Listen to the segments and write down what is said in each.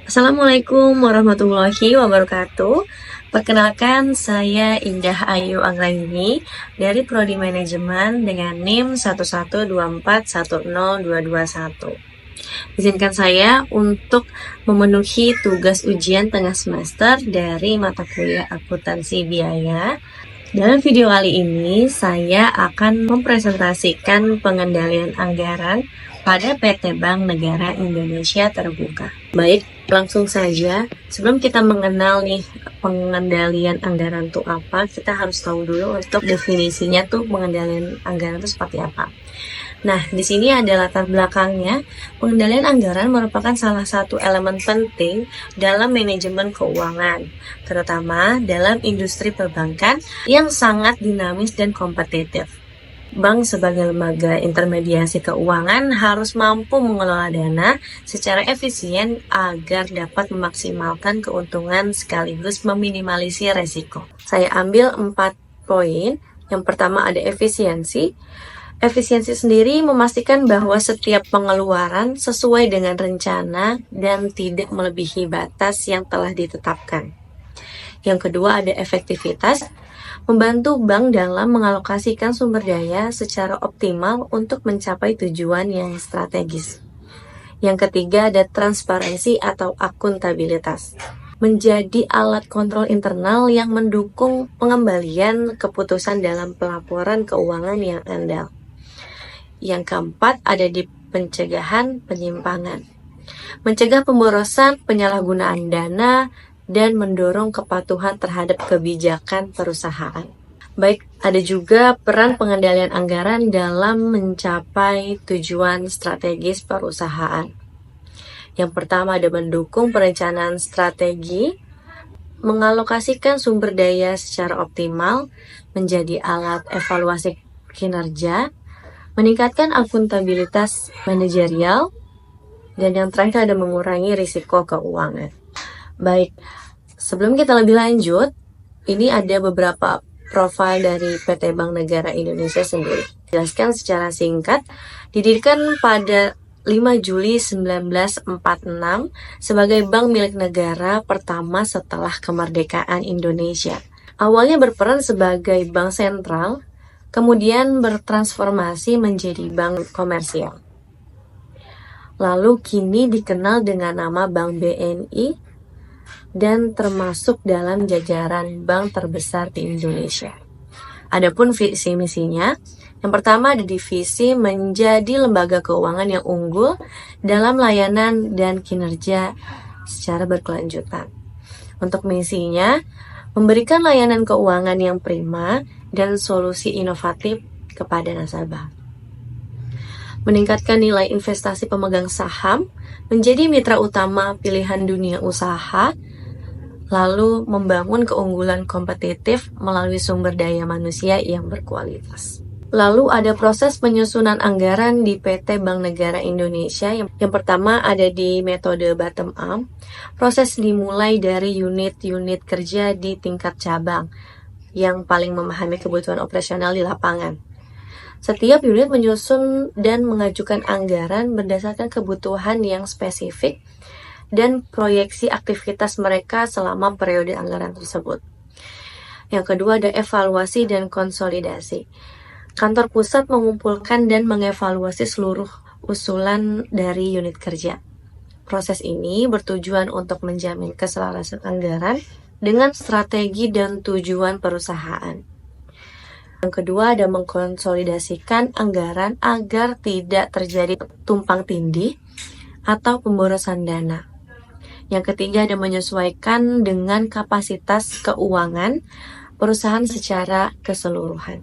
Assalamualaikum warahmatullahi wabarakatuh. Perkenalkan, saya Indah Ayu Anggraini dari Prodi Manajemen dengan NIM 112410221. Izinkan saya untuk memenuhi tugas ujian tengah semester dari mata kuliah akuntansi biaya. Dalam video kali ini, saya akan mempresentasikan pengendalian anggaran pada PT Bank Negara Indonesia Terbuka. Baik, langsung saja. Sebelum kita mengenal nih pengendalian anggaran itu apa, kita harus tahu dulu untuk definisinya tuh pengendalian anggaran itu seperti apa. Nah, di sini ada latar belakangnya. Pengendalian anggaran merupakan salah satu elemen penting dalam manajemen keuangan, terutama dalam industri perbankan yang sangat dinamis dan kompetitif. Bank sebagai lembaga intermediasi keuangan harus mampu mengelola dana secara efisien agar dapat memaksimalkan keuntungan sekaligus meminimalisir resiko. Saya ambil 4 poin. Yang pertama ada efisiensi. Efisiensi sendiri memastikan bahwa setiap pengeluaran sesuai dengan rencana dan tidak melebihi batas yang telah ditetapkan. Yang kedua ada efektivitas, membantu bank dalam mengalokasikan sumber daya secara optimal untuk mencapai tujuan yang strategis. Yang ketiga ada transparansi atau akuntabilitas, menjadi alat kontrol internal yang mendukung pengembalian keputusan dalam pelaporan keuangan yang andal. Yang keempat ada di pencegahan penyimpangan, mencegah pemborosan, penyalahgunaan dana, dan mendorong kepatuhan terhadap kebijakan perusahaan. Baik, ada juga peran pengendalian anggaran dalam mencapai tujuan strategis perusahaan. Yang pertama ada mendukung perencanaan strategi, mengalokasikan sumber daya secara optimal, menjadi alat evaluasi kinerja, meningkatkan akuntabilitas manajerial, dan yang terakhir ada mengurangi risiko keuangan. Baik, sebelum kita lebih lanjut, ini ada beberapa profil dari PT Bank Negara Indonesia sendiri. Jelaskan secara singkat, didirikan pada 5 Juli 1946 sebagai bank milik negara pertama setelah kemerdekaan Indonesia. Awalnya berperan sebagai bank sentral, kemudian bertransformasi menjadi bank komersial. Lalu kini dikenal dengan nama Bank BNI dan termasuk dalam jajaran bank terbesar di Indonesia. Adapun visi misinya, yang pertama ada divisi menjadi lembaga keuangan yang unggul dalam layanan dan kinerja secara berkelanjutan. Untuk misinya, memberikan layanan keuangan yang prima dan solusi inovatif kepada nasabah. Meningkatkan nilai investasi pemegang saham, menjadi mitra utama pilihan dunia usaha, lalu membangun keunggulan kompetitif melalui sumber daya manusia yang berkualitas. Lalu ada proses penyusunan anggaran di PT Bank Negara Indonesia. Yang pertama ada di metode bottom up. Proses dimulai dari unit-unit kerja di tingkat cabang yang paling memahami kebutuhan operasional di lapangan. Setiap unit menyusun dan mengajukan anggaran berdasarkan kebutuhan yang spesifik dan proyeksi aktivitas mereka selama periode anggaran tersebut. Yang kedua ada evaluasi dan konsolidasi. Kantor pusat mengumpulkan dan mengevaluasi seluruh usulan dari unit kerja. Proses ini bertujuan untuk menjamin keselarasan anggaran dengan strategi dan tujuan perusahaan. Yang kedua ada mengkonsolidasikan anggaran agar tidak terjadi tumpang tindih atau pemborosan dana. Yang ketiga ada menyesuaikan dengan kapasitas keuangan perusahaan secara keseluruhan.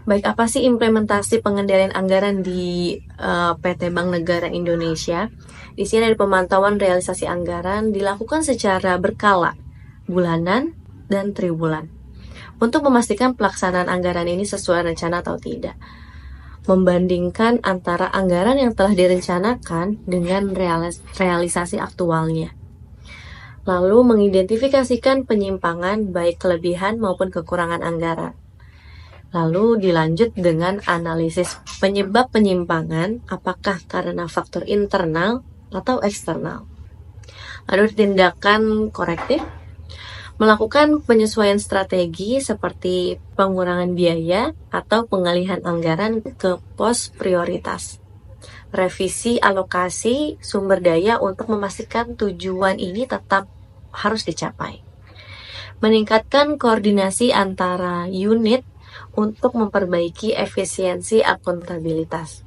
Baik, apa sih implementasi pengendalian anggaran di PT Bank Negara Indonesia? Di sini ada pemantauan realisasi anggaran dilakukan secara berkala, bulanan, dan triwulan, untuk memastikan pelaksanaan anggaran ini sesuai rencana atau tidak. Membandingkan antara anggaran yang telah direncanakan dengan realisasi aktualnya. Lalu mengidentifikasikan penyimpangan baik kelebihan maupun kekurangan anggaran. Lalu dilanjut dengan analisis penyebab penyimpangan, apakah karena faktor internal atau eksternal. Lalu tindakan korektif, melakukan penyesuaian strategi seperti pengurangan biaya atau pengalihan anggaran ke pos prioritas. Revisi alokasi sumber daya untuk memastikan tujuan ini tetap harus dicapai. Meningkatkan koordinasi antara unit untuk memperbaiki efisiensi akuntabilitas.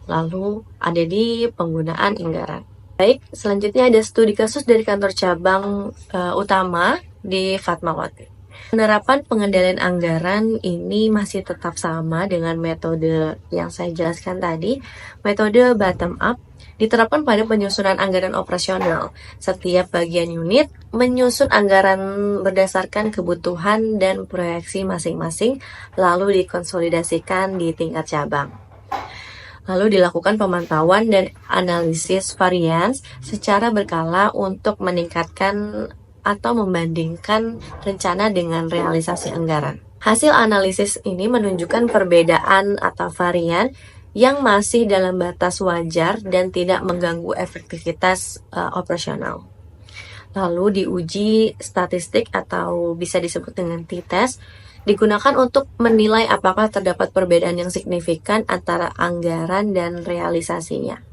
Lalu ada di penggunaan anggaran. Baik, selanjutnya ada studi kasus dari kantor cabang utama di Fatmawati. Penerapan pengendalian anggaran ini masih tetap sama dengan metode yang saya jelaskan tadi. Metode bottom up diterapkan pada penyusunan anggaran operasional. Setiap bagian unit menyusun anggaran berdasarkan kebutuhan dan proyeksi masing-masing, lalu dikonsolidasikan di tingkat cabang. Lalu dilakukan pemantauan dan analisis varians secara berkala untuk meningkatkan atau membandingkan rencana dengan realisasi anggaran. Hasil analisis ini menunjukkan perbedaan atau varian yang masih dalam batas wajar dan tidak mengganggu efektivitas operasional. Lalu diuji statistik atau bisa disebut dengan t-test, digunakan untuk menilai apakah terdapat perbedaan yang signifikan antara anggaran dan realisasinya.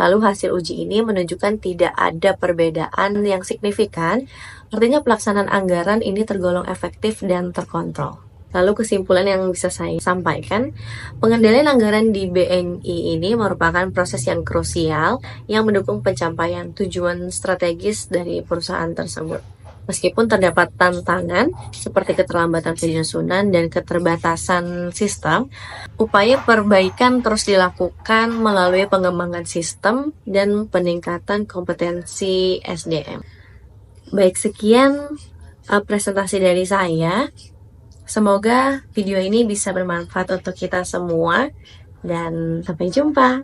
Lalu hasil uji ini menunjukkan tidak ada perbedaan yang signifikan, artinya pelaksanaan anggaran ini tergolong efektif dan terkontrol. Lalu kesimpulan yang bisa saya sampaikan, pengendalian anggaran di BNI ini merupakan proses yang krusial yang mendukung pencapaian tujuan strategis dari perusahaan tersebut. Meskipun terdapat tantangan seperti keterlambatan penyusunan dan keterbatasan sistem, upaya perbaikan terus dilakukan melalui pengembangan sistem dan peningkatan kompetensi SDM. Baik, sekian presentasi dari saya. Semoga video ini bisa bermanfaat untuk kita semua dan sampai jumpa.